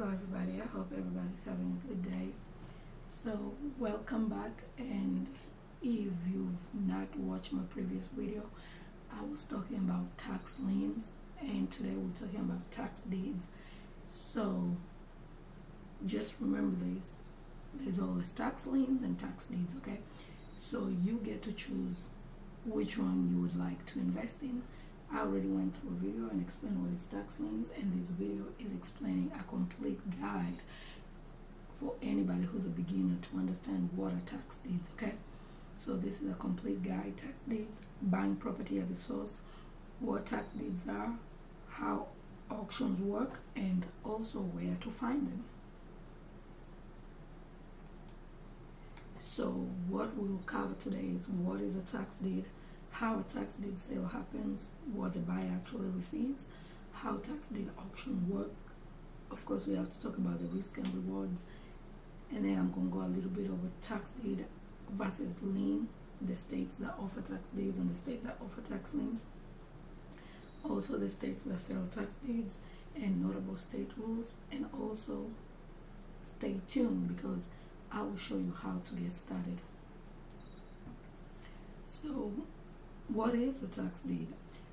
Hello everybody, I hope everybody's having a good day. So welcome back, and if you've not watched my previous video, I was talking about tax liens, and today we're talking about tax deeds. So just remember this, there's always tax liens and tax deeds, okay? So you get to choose which one you would like to invest in. I already went through a video and explained what is tax liens, and this video is explaining a complete guide for anybody who's a beginner to understand what are tax deeds, okay? So this is a complete guide: tax deeds, buying property at the source, what tax deeds are, how auctions work, and also where to find them. So what we'll cover today is what is a tax deed, how a tax deed sale happens, what the buyer actually receives, how tax deed auction work. Of course, we have to talk about the risk and rewards, and then I'm going to go a little bit over tax deed versus lien, the states that offer tax deeds and the state that offer tax liens, also the states that sell tax deeds, and notable state rules, and also stay tuned because I will show you how to get started. So what is a tax deed?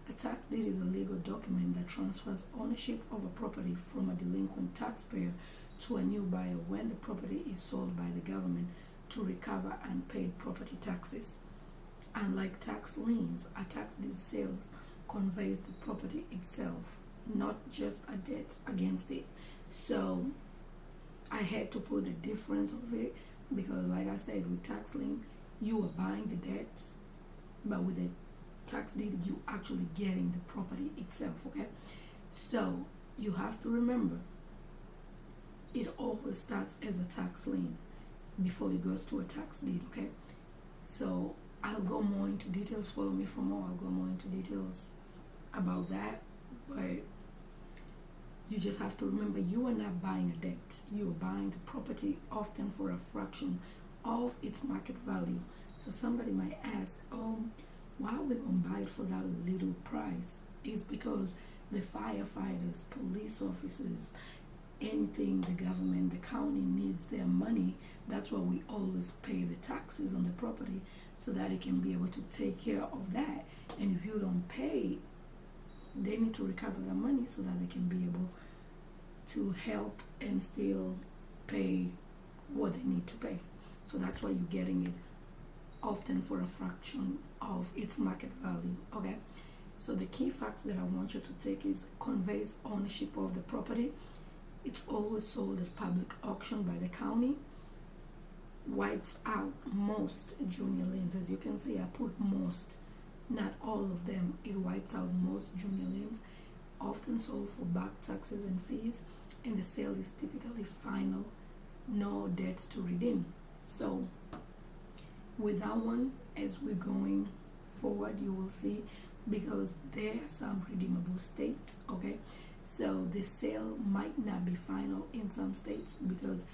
A tax deed is a legal document that transfers ownership of a property from a delinquent taxpayer to a new buyer when the property is sold by the government to recover unpaid property taxes. Unlike tax liens, a tax deed sale conveys the property itself, not just a debt against it. So I had to put the difference of it because, like I said, with tax lien, you are buying the debt, but with a tax deed, you actually getting the property itself, okay? So you have to remember, it always starts as a tax lien before it goes to a tax deed, okay? So I'll go more into details. Follow me for more. I'll go more into details about that, but you just have to remember, you are not buying a debt. You are buying the property, often for a fraction of its market value. So somebody might ask, why are we going to buy it for that little price? It's because the firefighters, police officers, anything, the government, the county needs their money. That's why we always pay the taxes on the property, so that it can be able to take care of that. And if you don't pay, they need to recover their money so that they can be able to help and still pay what they need to pay. So that's why you're getting it often for a fraction of its market value, okay? So the key facts that I want you to take is conveys ownership of the property. It's always sold at public auction by the county. Wipes out most junior liens. As you can see, I put most, not all of them. It wipes out most junior liens, often sold for back taxes and fees, and the sale is typically final, no debts to redeem. So with that one, as we're going forward, you will see, because there are some redeemable states, okay? So the sale might not be final in some states because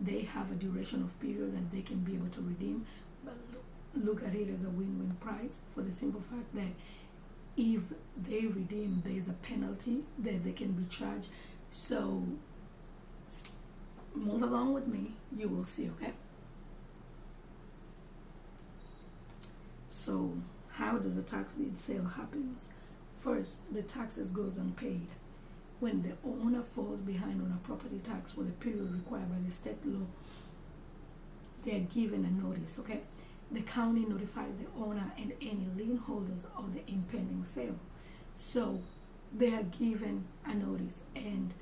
they have a duration of period that they can be able to redeem, but look at it as a win-win price, for the simple fact that if they redeem, there's a penalty that they can be charged. So move along with me, you will see, okay? So how does a tax deed sale happens? First, the taxes goes unpaid. When the owner falls behind on a property tax for the period required by the state law, they are given a notice, okay? The county notifies the owner and any lien holders of the impending sale. So they are given a notice, and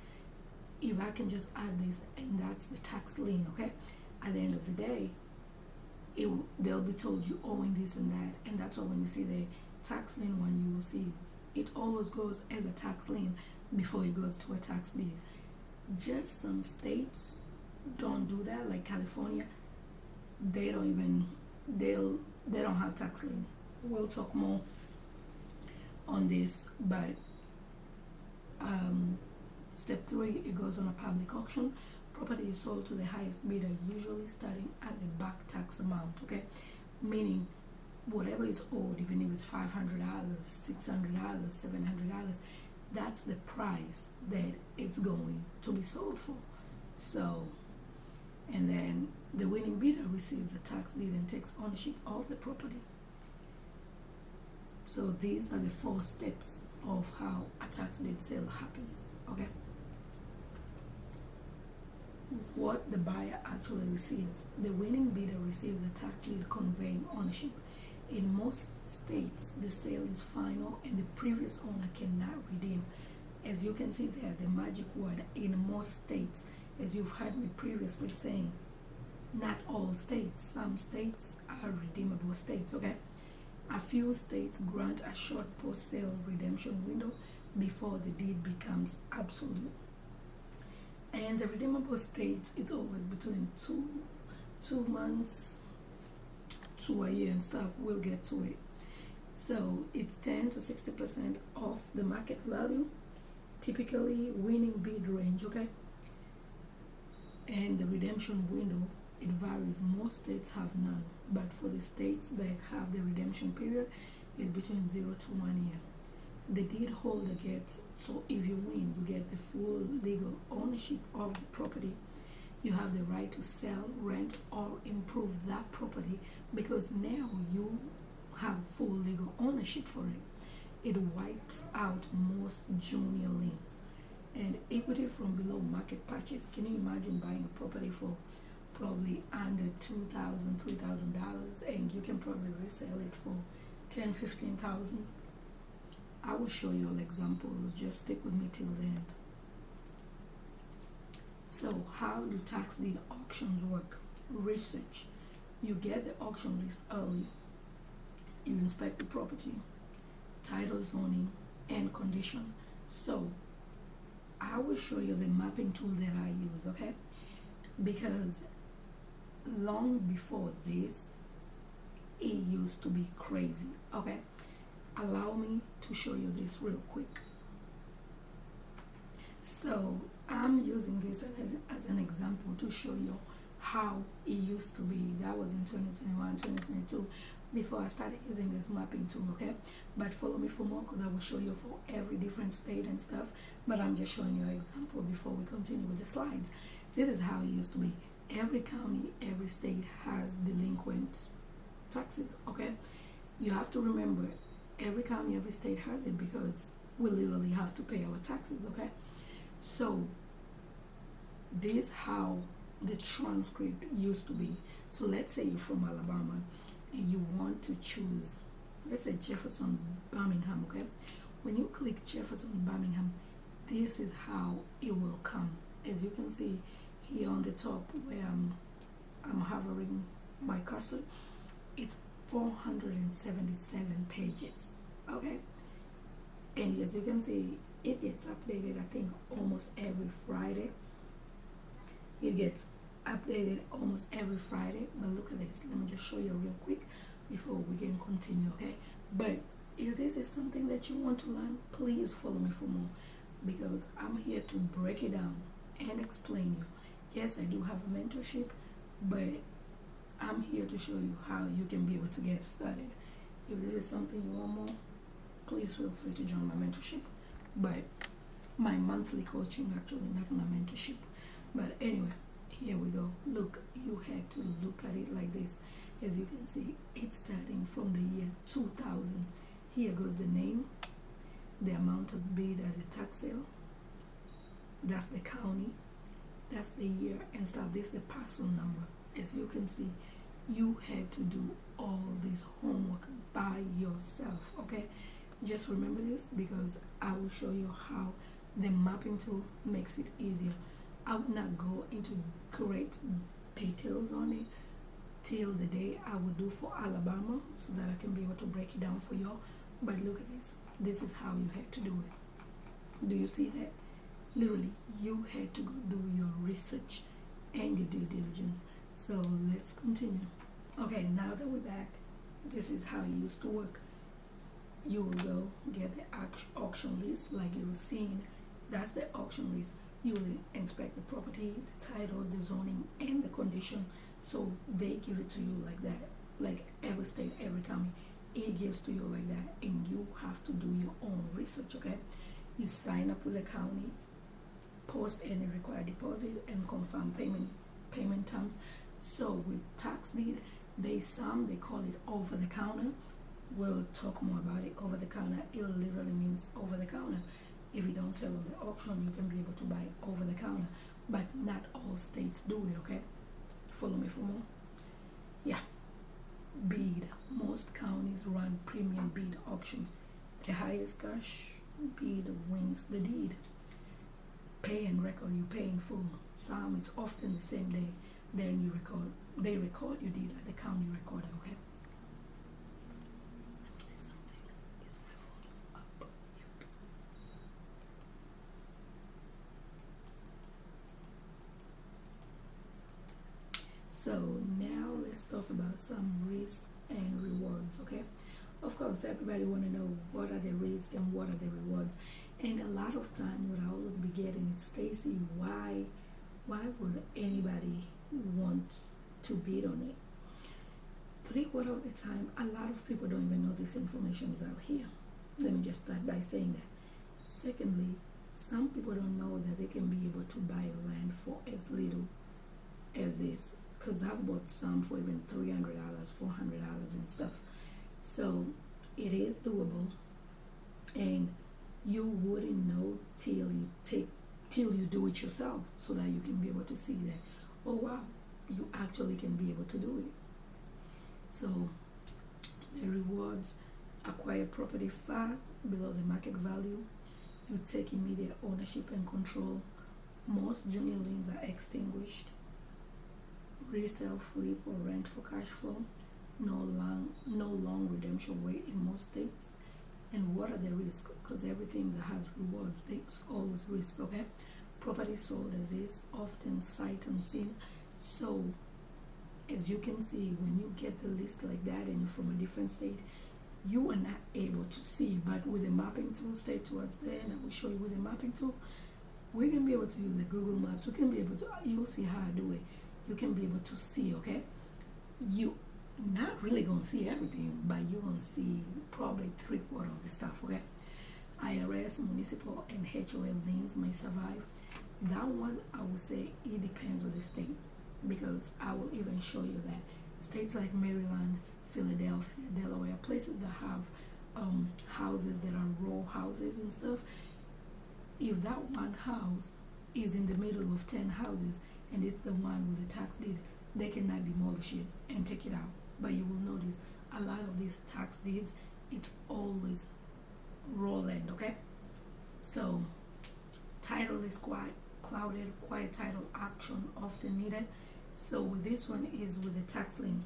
if I can just add this, and that's the tax lien, okay? At the end of the day, they'll be told you owing this and that, and that's why when you see the tax lien one, you will see it always goes as a tax lien before it goes to a tax deed. Just some states don't do that, like California. They don't even, they don't have tax lien. We'll talk more on this, but step 3, it goes on a public auction. Property is sold to the highest bidder, usually starting at the back tax amount, okay? Meaning whatever is owed, even if it's $500, $600, $700, that's the price that it's going to be sold for. So, and then the winning bidder receives a tax deed and takes ownership of the property. So these are the 4 steps of how a tax deed sale happens. Okay. What the buyer actually receives. The winning bidder receives a tax deed conveying ownership. In most states, the sale is final and the previous owner cannot redeem. As you can see there, the magic word, in most states, as you've heard me previously saying, not all states. Some states are redeemable states, okay? A few states grant a short post-sale redemption window before the deed becomes absolute. And the redeemable states, it's always between two months to a year and stuff. We'll get to it. So it's 10 to 60% of the market value, typically winning bid range, okay? And the redemption window, it varies. Most states have none, but for the states that have the redemption period, is between 0 to 1 year. The deed holder gets, so if you win, you get the full legal ownership of the property. You have the right to sell, rent, or improve that property because now you have full legal ownership for it. It wipes out most junior liens and equity from below market purchase. Can you imagine buying a property for probably under $2,000, $3,000 and you can probably resell it for $10,000, $15,000? I will show you all examples. Just stick with me till the end. So how do tax deed auctions work? Research. You get the auction list early. You inspect the property, title, zoning, and condition. So I will show you the mapping tool that I use, okay? Because long before this, it used to be crazy, okay? Allow me to show you this real quick. So I'm using this as an example to show you how it used to be. That was in 2021, 2022, before I started using this mapping tool, okay? But follow me for more because I will show you for every different state and stuff. But I'm just showing you an example before we continue with the slides. This is how it used to be. Every county, every state has delinquent taxes, okay? You have to remember, every county, every state has it because we literally have to pay our taxes, okay? So this is how the transcript used to be. So let's say you're from Alabama and you want to choose, let's say Jefferson, Birmingham, okay? When you click Jefferson, Birmingham, this is how it will come. As you can see here on the top where I'm hovering my cursor, it's 477 pages, okay? And as you can see, it gets updated, I think, almost every Friday. It gets updated almost every Friday. But look at this. Let me just show you real quick before we can continue, okay? But if this is something that you want to learn, please follow me for more because I'm here to break it down and explain you. Yes, I do have a mentorship, but I'm here to show you how you can be able to get started. If this is something you want more, please feel free to join my mentorship. But my monthly coaching, actually, not my mentorship. But anyway, here we go. Look, you had to look at it like this. As you can see, it's starting from the year 2000. Here goes the name, the amount of bid at the tax sale. That's the county. That's the year and stuff. This is the parcel number. As you can see, you had to do all this homework by yourself, okay? Just remember this because I will show you how the mapping tool makes it easier. I will not go into great details on it till the day I will do for Alabama so that I can be able to break it down for y'all. But look at this. This is how you had to do it. Do you see that? Literally, you had to go do your research and your due diligence. So let's continue. Okay, now that we're back, this is how it used to work. You will go get the auction list like you were seeing. That's the auction list. You will inspect the property, the title, the zoning, and the condition. So they give it to you like that. Like every state, every county, it gives to you like that. And you have to do your own research, okay? You sign up with the county. post any required deposit, and confirm payment terms. So with tax deed, they call it over the counter. We'll talk more about it. Over the counter, it literally means over the counter. If you don't sell on the auction, you can be able to buy over the counter, but not all states do it. Okay, follow me for more. Yeah, bid. Most counties run premium bid auctions. The highest cash bid wins the deed. Pay and record. You pay in full. Some it's often the same day. Then they record your deed at the county recorder. Okay. Let me see something. Is my volume up? Yep. So now let's talk about some risks and rewards. Okay. Of course, everybody want to know what are the risks and what are the rewards. And a lot of time, what I always be getting is, Stacy, why would anybody want to bid on it? 3/4 of the time, a lot of people don't even know this information is out here. Let me just start by saying that. Secondly, some people don't know that they can be able to buy land for as little as this. Because I've bought some for even $300, $400 and stuff. So it is doable, and you wouldn't know till you do it yourself, so that you can be able to see that, oh wow, you actually can be able to do it. So the rewards: acquire property far below the market value. You take immediate ownership and control. Most junior liens are extinguished. Resell, flip, or rent for cash flow. No long redemption wait in most states. And what are the risks? Because everything that has rewards, there's always risk. Okay, property sold as is, often sight unseen. So as you can see, when you get the list like that and you're from a different state, you are not able to see. But with the mapping tool, stay towards there, and I will show you with the mapping tool, we can be able to use the Google Maps. We can be able to, you'll see how I do it. You can be able to see. Okay, you not really gonna see everything, but you're gonna see probably 3/4 of the stuff. Okay, IRS, municipal, and HOL liens may survive. That one, I would say it depends on the state, because I will even show you that states like Maryland, Philadelphia, Delaware, places that have houses that are row houses and stuff, if that one house is in the middle of 10 houses and it's the one with the tax deed, they cannot demolish it and take it out. But you will notice a lot of these tax deeds, it's always raw land. Okay, so title is quite clouded. Quiet title action often needed. So with this one is with the tax lien.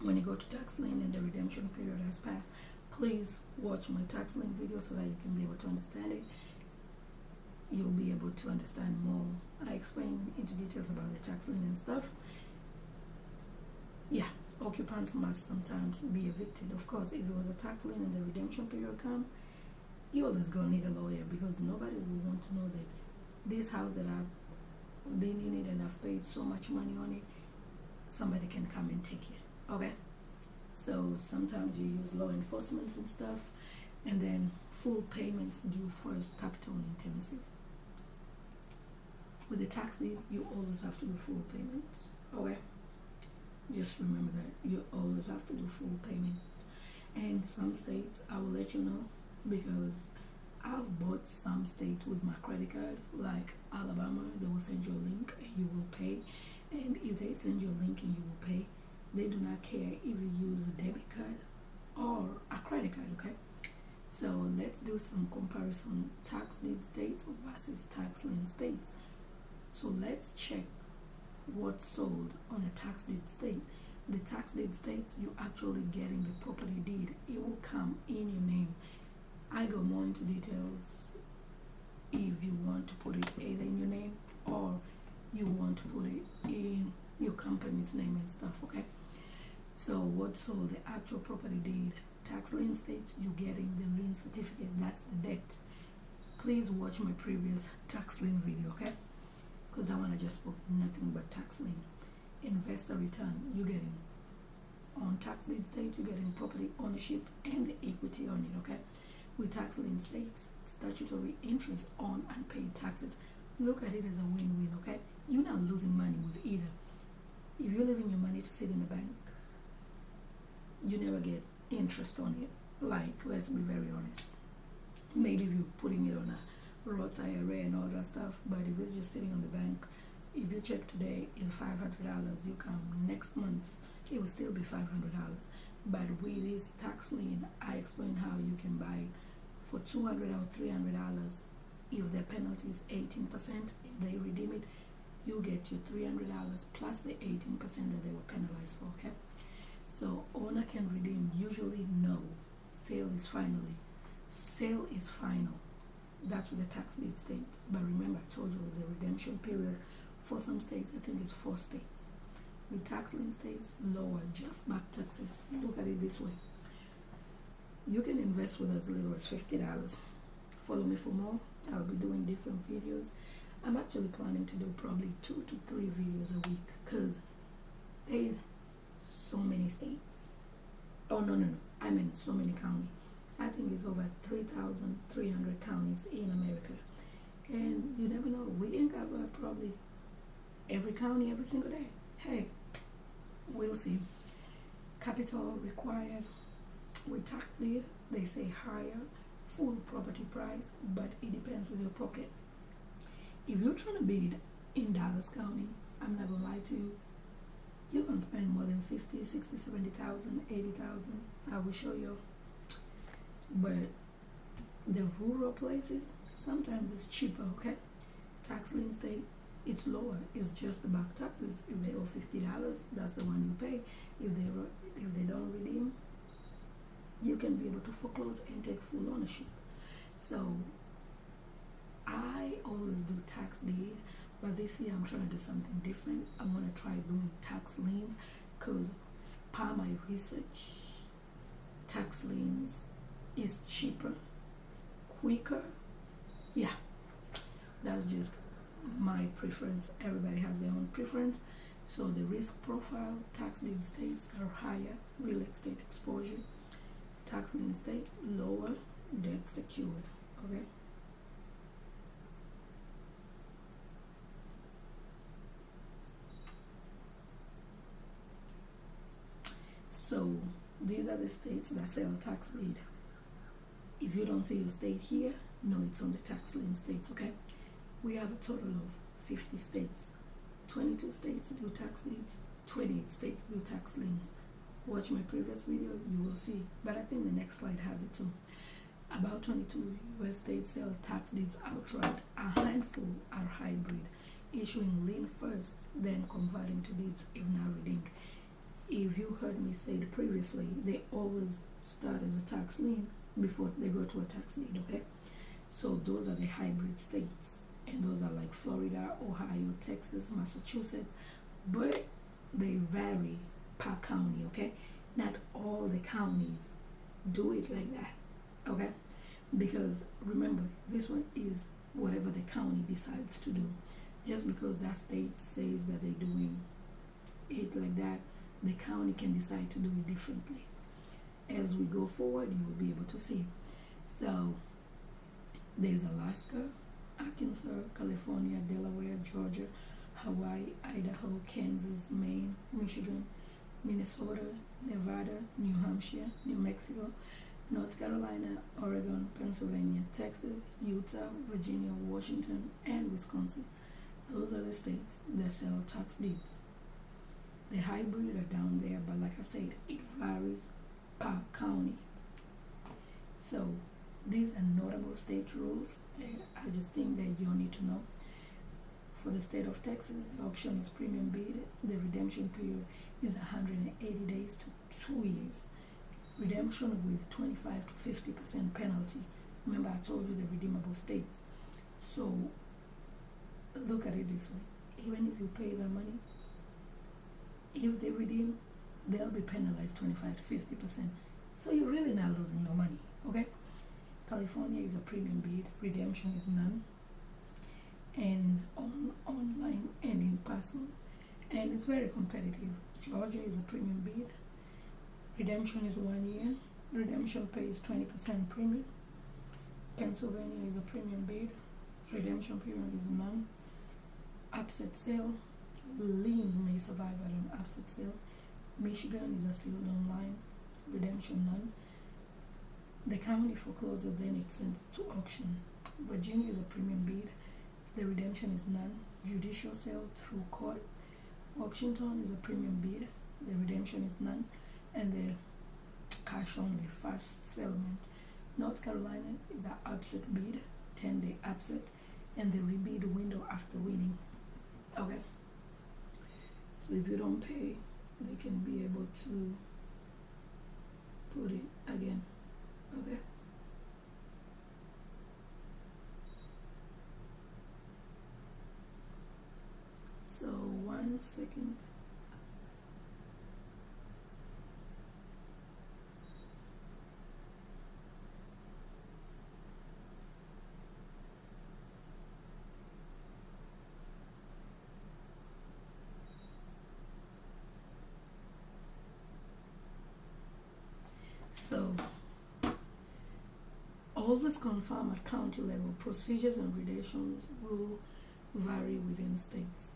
When you go to tax lien and the redemption period has passed, please watch my tax lien video so that you can be able to understand it. You'll be able to understand more. I explain into details about the tax lien and stuff. Yeah, occupants must sometimes be evicted. Of course, if it was a tax lien and the redemption period come, you always gonna need a lawyer, because nobody will want to know that this house that I've been in it and I've paid so much money on it, somebody can come and take it. Okay, so sometimes you use law enforcement and stuff, and then full payments due first, capital intensive. With the tax deed, you always have to do full payments. Okay, just remember that you always have to do full payment. And some states, I will let you know, because I've bought some states with my credit card, like Alabama. They will send you a link and you will pay. And if they send you a link and you will pay, they do not care if you use a debit card or a credit card. Okay, so let's do some comparison: tax deed states versus tax lien states. So let's check what's sold on a tax deed state. The tax deed states, you actually getting the property deed. It will come in your name. I go more into details if you want to put it either in your name or you want to put it in your company's name and stuff. Okay, so what's sold? The actual property deed. Tax lien states, you getting the lien certificate. That's the debt. Please watch my previous tax lien video. Okay, because that one I just spoke nothing but tax lien. Investor return, you getting on tax deed state, you getting property ownership and the equity on it. Okay, with tax lien states, statutory interest on unpaid taxes. Look at it as a win-win, okay? You're not losing money with either. If you're leaving your money to sit in the bank, you never get interest on it. Like, let's be very honest. Maybe if you're putting it on a Roth IRA and all that stuff, but if it's just sitting on the bank, if your check today is $500, you come next month, it will still be $500. But with this tax lien, I explain how you can buy for $200 or $300. If the penalty is 18%, if they redeem it, you get your $300 plus the 18% that they were penalized for, okay? So owner can redeem, usually no. Sale is final. That's what the tax deed state. But remember, I told you the redemption period for some states, I think it's 4 states. With tax lien states, lower, just back taxes. Look at it this way. You can invest with as little as $50. Follow me for more. I'll be doing different videos. I'm actually planning to do probably 2 to 3 videos a week because there's so many states. Oh, no. I meant so many counties. I think it's over 3,300 counties in America. And you never know. We can cover probably every county every single day. Hey, we'll see. Capital required. With tax deed, they say higher full property price, but it depends with your pocket. If you're trying to bid in Dallas County, I'm not gonna lie to you, you're gonna spend more than 50, 60, 70,000, 80,000. I will show you. But the rural places, sometimes it's cheaper, okay? Tax lien state, it's lower. It's just the back taxes. If they owe $50, that's the one you pay. If they don't redeem, you can be able to foreclose and take full ownership. So I always do tax deed, but this year I'm trying to do something different. I want to try doing tax liens because per my research, tax liens is cheaper, quicker. Yeah, that's just my preference. Everybody has their own preference. So the risk profile, tax deed states are higher, real estate exposure. Tax lien state, lower, debt secured, okay? So these are the states that sell tax deed. If you don't see your state here, no, it's on the tax lien states, okay? We have a total of 50 states. 22 states do tax deeds, 28 states do tax liens. Watch my previous video, you will see. But I think the next slide has it too. About 22 US states sell tax deeds outright. A handful are hybrid, issuing lien first, then converting to deeds if not redeemed. If you heard me say it previously, they always start as a tax lien before they go to a tax deed, okay? So those are the hybrid states. And those are like Florida, Ohio, Texas, Massachusetts. But they vary per county, okay? Not all the counties do it like that, okay? Because remember, this one is whatever the county decides to do. Just because that state says that they're doing it like that, the county can decide to do it differently. As we go forward, you will be able to see. So there's Alaska, Arkansas, California, Delaware, Georgia, Hawaii, Idaho, Kansas, Maine, Michigan, Minnesota, Nevada, New Hampshire, New Mexico, North Carolina, Oregon, Pennsylvania, Texas, Utah, Virginia, Washington, and Wisconsin. Those are the states that sell tax deeds. The hybrid are down there, but like I said, it varies per county. So these are notable state rules that I just think that you'll need to know. For the state of Texas, the auction is premium bid. The redemption period is 180 days to 2 years. Redemption with 25 to 50% penalty. Remember, I told you the redeemable states. So look at it this way. Even if you pay their money, if they redeem, they'll be penalized 25 to 50%. So you're really not losing no money, okay? California is a premium bid. Redemption is none. And online and in person, and it's very competitive. Georgia is a premium bid. Redemption is 1 year. Redemption pays 20% premium. Pennsylvania is a premium bid. Redemption period is none. Upset sale. Liens may survive at an upset sale. Michigan is a sealed online. Redemption none. The county foreclosure then it's sent to auction. Virginia is a premium bid. The redemption is none. Judicial sale through court. Washington is a premium bid. The redemption is none. And the cash only fast settlement. North Carolina is an upset bid, 10-day upset, and the rebid window after winning. Okay. So if you don't pay, they can be able to put it again. Okay. So 1 second. So always confirm at county level. Procedures and gradations rule vary within states.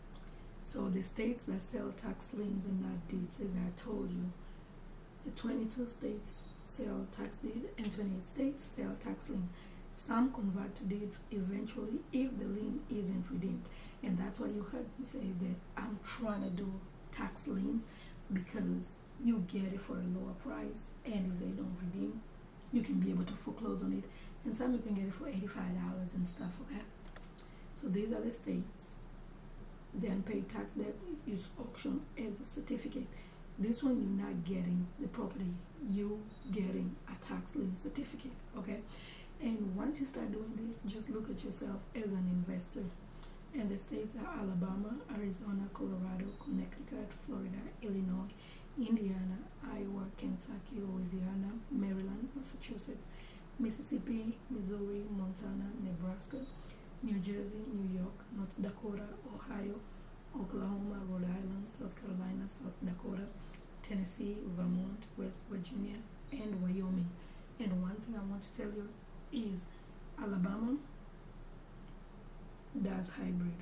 So the states that sell tax liens and not deeds, as I told you, the 22 states sell tax deed and 28 states sell tax lien. Some convert to deeds eventually if the lien isn't redeemed. And that's why you heard me say that I'm trying to do tax liens, because you get it for a lower price, and if they don't redeem, you can be able to foreclose on it. And some you can get it for $85 and stuff, okay? So these are the states. The unpaid tax debt is auctioned as a certificate. This one you're not getting the property, you getting a tax lien certificate, okay? And once you start doing this, just look at yourself as an investor. And the states are Alabama, Arizona, Colorado, Connecticut, Florida, Illinois, Indiana, Iowa, Kentucky, Louisiana, Maryland, Massachusetts, Mississippi, Missouri, Montana, Nebraska, New Jersey, New York, North Dakota, Ohio, Oklahoma, Rhode Island, South Carolina, South Dakota, Tennessee, Vermont, West Virginia, and Wyoming. And one thing I want to tell you is Alabama does hybrid.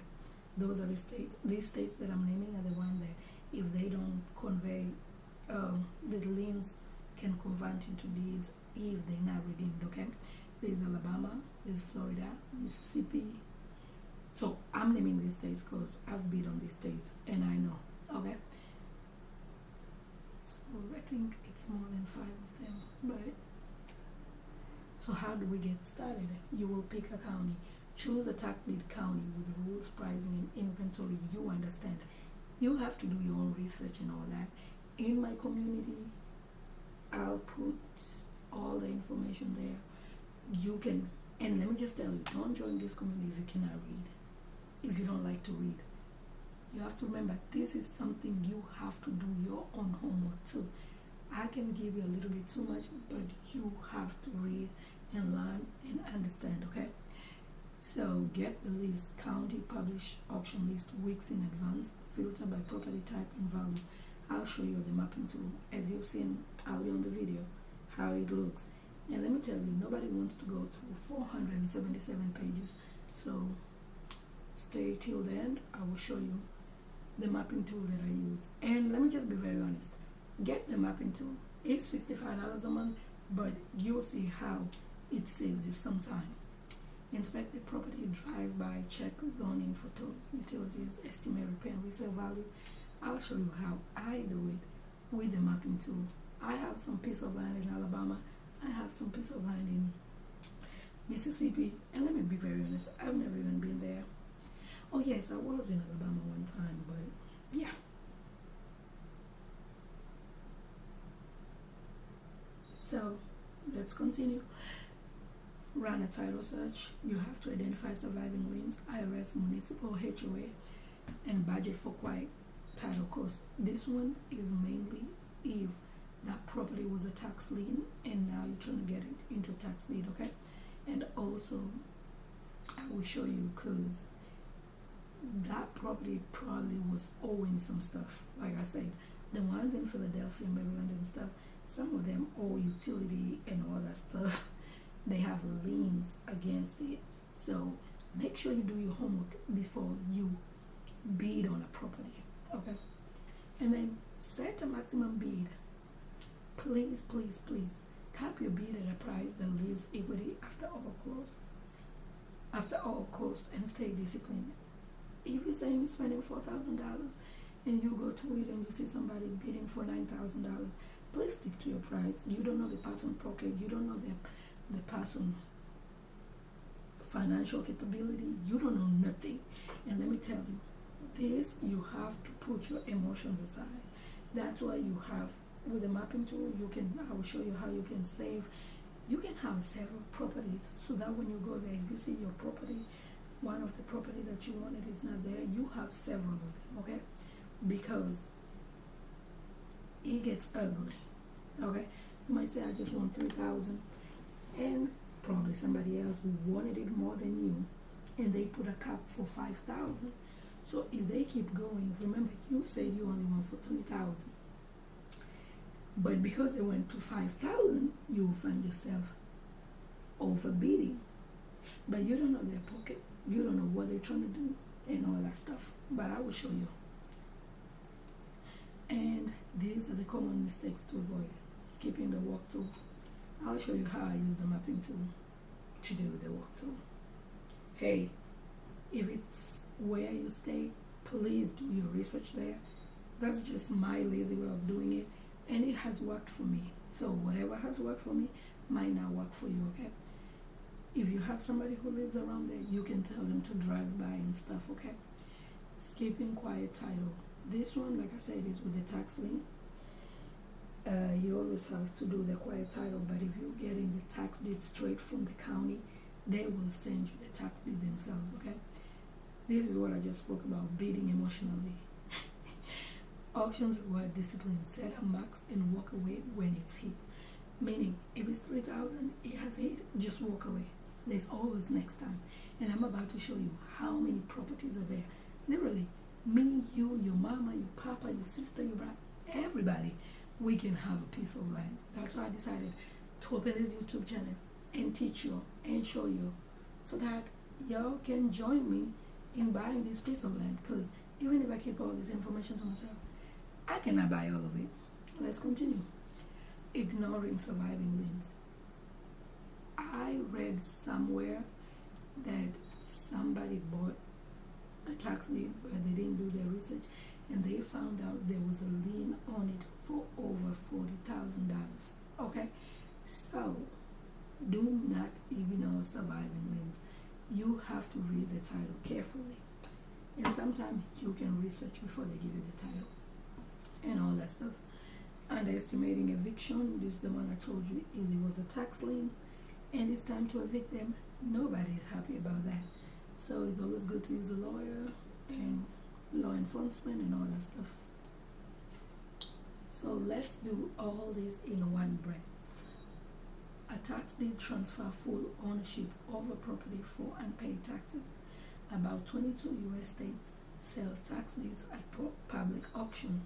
Those are the states. These states that I'm naming are the ones that if they don't convey, the liens can convert into deeds if they're not redeemed, okay? There's Alabama, there's Florida, Mississippi. So I'm naming these states because I've bid on these states and I know, okay? So I think it's more than 5 of them, but so how do we get started? You will pick a county. Choose a tax deed county with rules, pricing, and inventory you understand. You have to do your own research and all that. In my community, I'll put all the information there. You can, and let me just tell you, don't join this community if you cannot read, if you don't like to read. You have to remember, this is something you have to do your own homework too. I can give you a little bit too much, but you have to read and learn and understand, okay? So get the list, county publish auction list weeks in advance, filter by property type and value. I'll show you the mapping tool, as you've seen earlier on the video, how it looks. And let me tell you, nobody wants to go through 477 pages. So stay till the end. I will show you the mapping tool that I use. And let me just be very honest. Get the mapping tool. It's $65 a month, but you'll see how it saves you some time. Inspect the property, drive by, check zoning, photos, utilities, estimate repair and resale value. I'll show you how I do it with the mapping tool. I have some piece of land in Alabama. I have some piece of land in Mississippi. And let me be very honest, I've never even been there. Oh yes, I was in Alabama one time, but yeah. So let's continue. Run a title search. You have to identify surviving liens, IRS, municipal, HOA, and budget for quiet title costs. This one is mainly if that property was a tax lien and now you're trying to get it into a tax deed, okay? And also, I will show you because that property probably was owing some stuff. Like I said, the ones in Philadelphia, Maryland and stuff, some of them owe utility and all that stuff. They have liens against it. So Make sure you do your homework before you bid on a property. Okay? And then set a maximum bid. Please, please, please cap your bid at a price that leaves equity after all costs, and stay disciplined. If you're saying you're spending $4,000 and you go to it and you see somebody bidding for $9,000, please stick to your price. You don't know the person's pocket. You don't know the person's financial capability. You don't know nothing. And let me tell you, this, you have to put your emotions aside. That's why you have, with the mapping tool, I will show you how you can save. You can have several properties, so that when you go there, if you see your property, one of the property that you wanted is not there, you have several of them, okay? Because it gets ugly, okay? You might say, I just want 3,000, and probably somebody else wanted it more than you, and they put a cap for 5,000. So if they keep going, remember, you said you only want for 3,000. But because they went to 5,000, you will find yourself overbidding. But you don't know their pocket. You don't know what they're trying to do and all that stuff. But I will show you. And these are the common mistakes to avoid. Skipping the walkthrough. I'll show you how I use the mapping tool to do the walkthrough. Hey, if it's where you stay, please do your research there. That's just my lazy way of doing it. And it has worked for me. So whatever has worked for me might not work for you, okay? If you have somebody who lives around there, you can tell them to drive by and stuff, okay? Skipping quiet title. This one, like I said, is with the tax lien. You always have to do the quiet title, but if you're getting the tax deed straight from the county, they will send you the tax deed themselves, okay? This is what I just spoke about, bidding emotionally. Auctions require discipline. Set a max and walk away when it's hit. Meaning, if it's 3,000, it has hit, just walk away. There's always next time. And I'm about to show you how many properties are there. Literally, me, you, your mama, your papa, your sister, your brother, everybody, we can have a piece of land. That's why I decided to open this YouTube channel and teach you and show you, so that y'all can join me in buying this piece of land. Because even if I keep all this information to myself, I cannot buy all of it. Let's continue. Ignoring surviving liens. I read somewhere that somebody bought a tax lien, but they didn't do their research, and they found out there was a lien on it for over $40,000. Okay, so do not ignore surviving liens. You have to read the title carefully, and sometimes you can research before they give you the title and all that stuff. Underestimating eviction. This is the one I told you, it was a tax lien and it's time to evict them. Nobody is happy about that. So it's always good to use a lawyer and law enforcement and all that stuff. So let's do all this in one breath. A tax deed transfer full ownership over property for unpaid taxes. About 22 U.S. states sell tax deeds at public auction.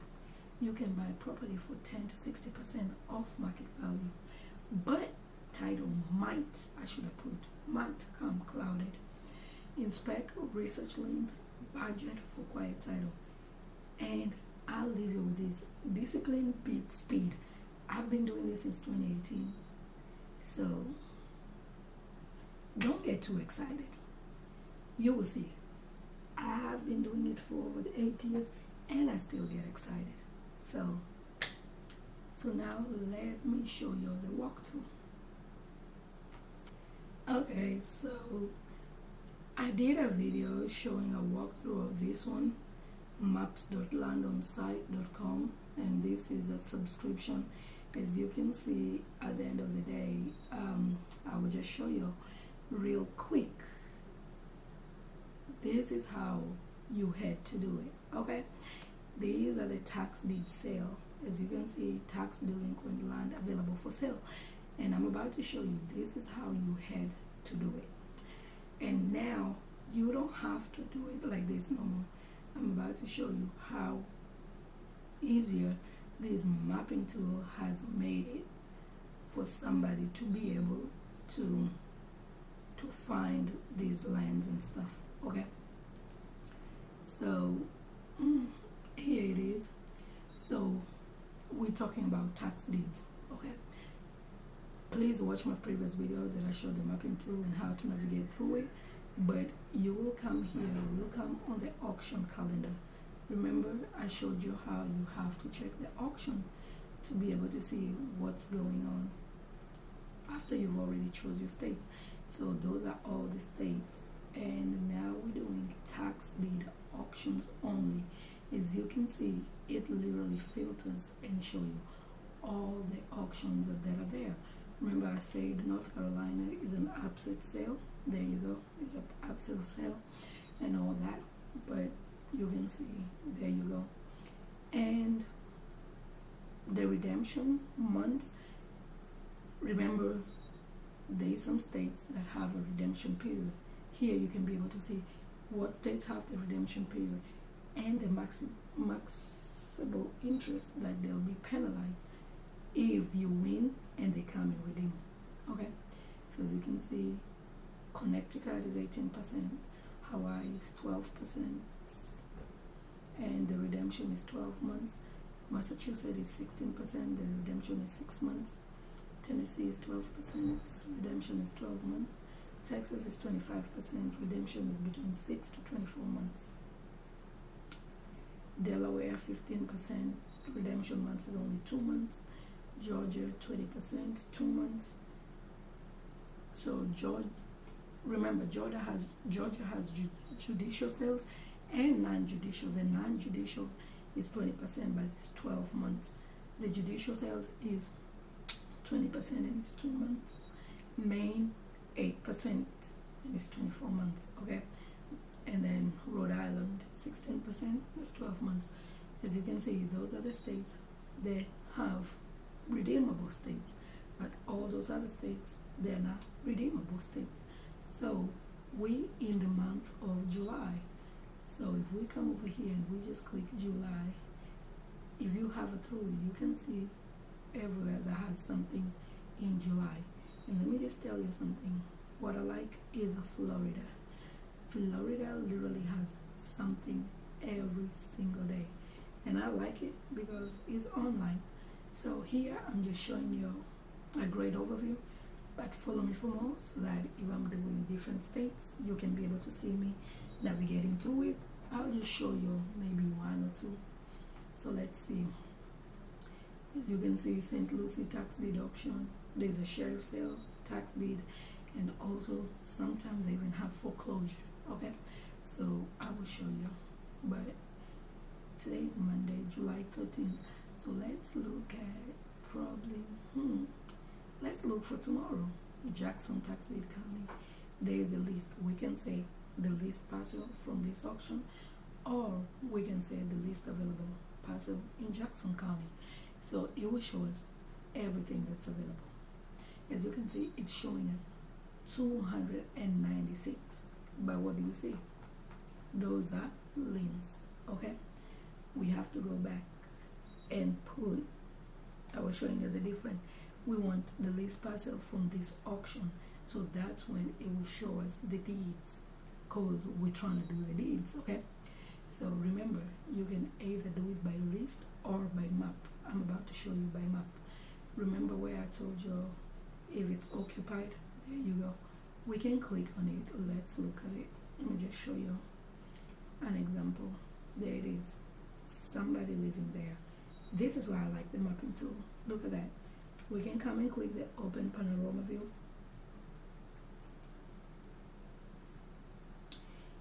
You can buy property for 10 to 60% off market value, but title might, might come clouded. Inspect research liens, budget for quiet title. And I'll leave you with this. Discipline beats speed. I've been doing this since 2018. So don't get too excited. You will see. I've been doing it for over 8 years and I still get excited. So now let me show you the walkthrough. Okay, so I did a video showing a walkthrough of this one, maps.landonsite.com, and this is a subscription. As you can see, at the end of the day, I will just show you real quick. This is how you had to do it, okay? These are the tax deed sale. As you can see, tax delinquent land available for sale. And I'm about to show you, this is how you had to do it. And now, you don't have to do it like this no more. I'm about to show you how easier this mapping tool has made it for somebody to be able to to find these lands and stuff. Okay, so here it is. So we're talking about tax deeds. Okay, please watch my previous video that I showed the mapping tool and how to navigate through it. But you will come here, we'll come on the auction calendar. Remember, I showed you how you have to check the auction to be able to see what's going on after you've already chose your states. So those are all the states, and now we're doing tax deed auctions only. As you can see, it literally filters and show you all the auctions that are there. Remember, I said North Carolina is an upset sale. There you go, it's an upset sale and all that. But you can see, there you go. And the redemption months, remember, there's some states that have a redemption period. Here you can be able to see what states have the redemption period and the maximal interest that they'll be penalized if you win and they come and redeem. Okay, so as you can see, Connecticut is 18%, Hawaii is 12%, and the redemption is 12 months. Massachusetts is 16%, the redemption is 6 months. Tennessee is 12%, redemption is 12 months. Texas is 25%, redemption is between 6 to 24 months. Delaware 15%, redemption months is only 2 months. Georgia 20%, 2 months. So remember, Georgia has judicial sales and non-judicial. The non-judicial is 20%, but it's 12 months. The judicial sales is 20% and it's 2 months. Maine 8% and it's 24 months. Okay, and then Rhode Island 16%, that's 12 months. As you can see, those are the states that have redeemable states, but all those other states, they're not redeemable states. So we in the month of July. So if we come over here and we just click July, if you have a through, you can see everywhere that has something in July. And let me just tell you something. What I like is Florida. Florida literally has something every single day, and I like it because it's online. So here I'm just showing you a great overview, but follow me for more so that if I'm doing different states, you can be able to see me navigating through it. I'll just show you maybe one or two. So let's see. As you can see, St. Lucie tax deed auction, there's a sheriff sale, tax deed, and also sometimes they even have foreclosure. Okay, so I will show you. But today is Monday, July 13th. So let's look at let's look for tomorrow. Jackson tax deed county. There's the list. We can say the list parcel from this auction, or we can say the list available parcel in Jackson County. So it will show us everything that's available. As you can see, it's showing us 296. But what do you see? Those are liens. Okay, we have to go back and put, I was showing you the different. We want the list parcel from this auction, so that's when it will show us the deeds, because we're trying to do the deeds. Okay, so remember, you can either do it by list or by map. I'm about to show you by map. Remember where I told you if it's occupied? There you go. We can click on it. Let's look at it. Let me just show you an example. There it is. Somebody living there. This is why I like the mapping tool. Look at that. We can come and click the open panorama view.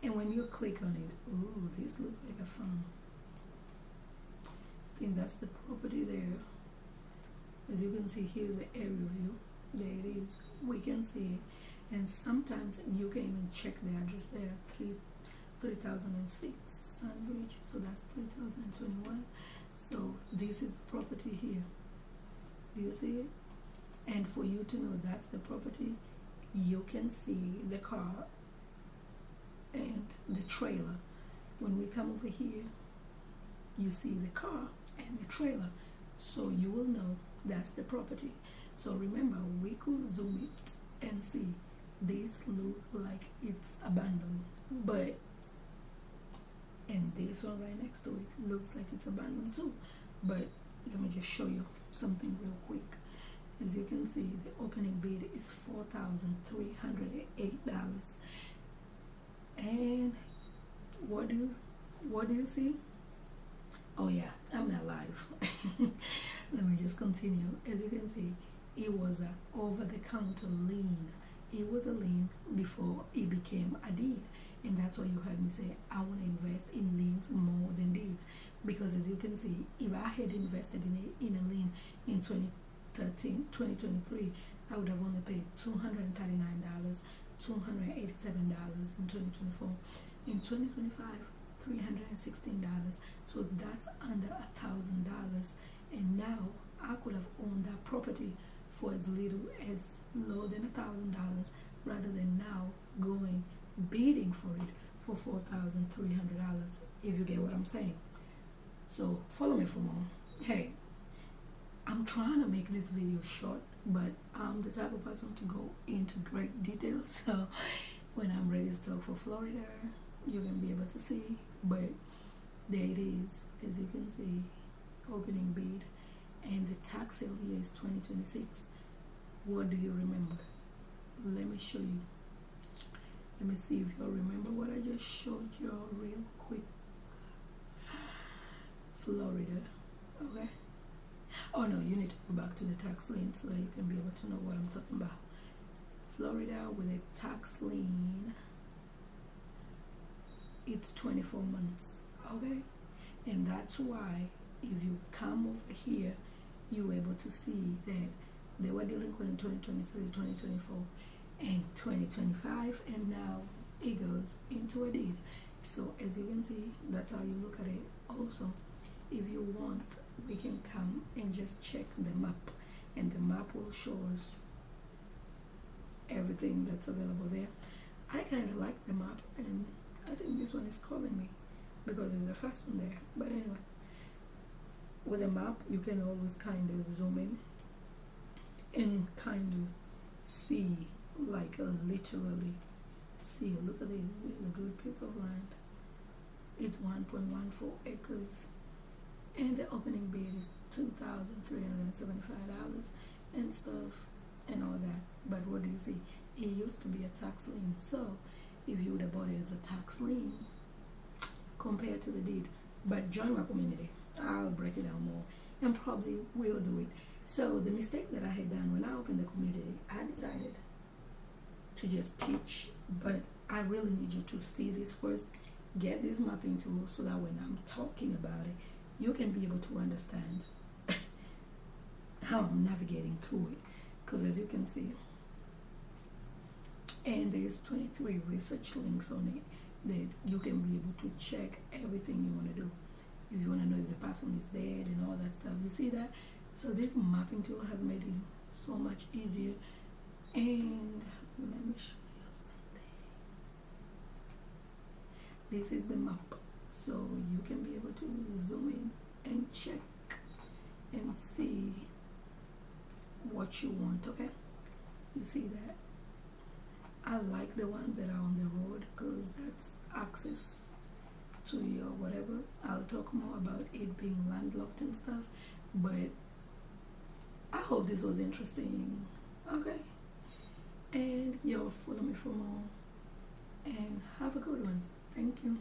And when you click on it, ooh, this looks like a farm. I think that's the property there. As you can see, here's the aerial view. There it is. We can see it. And sometimes you can even check the address there, 3006 Sandwich, so that's 3021. So this is the property here. Do you see it? And for you to know that's the property, you can see the car and the trailer. When we come over here, you see the car and the trailer, so you will know that's the property. So remember, we could zoom it and see this look like it's abandoned, but and this one right next to it looks like it's abandoned too. But let me just show you something real quick. As you can see, the opening bid is $4,308. And what do you see? Oh yeah, I'm not live. Let me just continue. As you can see, it was a over-the-counter lien. It was a lien before it became a deed, and that's why you heard me say I want to invest in liens more than deeds. Because as you can see, if I had invested in a lien in 2023, I would have only paid $239, $287 in 2024. In 2025, $316. So that's under $1,000. And now I could have owned that property for as little as lower than $1,000, rather than now going bidding for it for $4,300. If you get what I'm saying. So follow me for more. Hey, I'm trying to make this video short, but I'm the type of person to go into great detail. So when I'm ready to talk for Florida, you can be able to see. But there it is, as you can see, opening bid, and the tax sale year is 2026. What do you remember? Let me show you. Let me see if you'll remember what I just showed you real quick. Florida, okay? Oh no, you need to go back to the tax lien so that you can be able to know what I'm talking about. Florida with a tax lien, it's 24 months, okay? And that's why if you come over here, you're able to see that they were delinquent in 2023, 2024, and 2025, and now it goes into a deed. So as you can see, that's how you look at it. Also, if you want, we can come and just check the map, and the map will show us everything that's available there. I kind of like the map, and I think this one is calling me because it's the first one there. But anyway, with a map, you can always kind of zoom in and kind of see, like literally see. Look at this. This is a good piece of land. It's 1.14 acres. And the opening bid is $2,375 and stuff and all that. But what do you see? It used to be a tax lien. So if you would have bought it as a tax lien compared to the deed, but join my community, I'll break it down more and probably will do it. So the mistake that I had done when I opened the community, I decided to just teach, but I really need you to see this first, get this mapping tool so that when I'm talking about it, you can be able to understand how I'm navigating through it. Because as you can see, and there's 23 research links on it that you can be able to check everything you want to do. If you want to know if the person is dead and all that stuff, you see that? So this mapping tool has made it so much easier. And let me show you something. This is the map. So you can be able to zoom in and check and see what you want, okay? You see that? I like the ones that are on the road because that's access to your whatever. I'll talk more about it being landlocked and stuff, but I hope this was interesting, okay? And y'all follow me for more and have a good one. Thank you.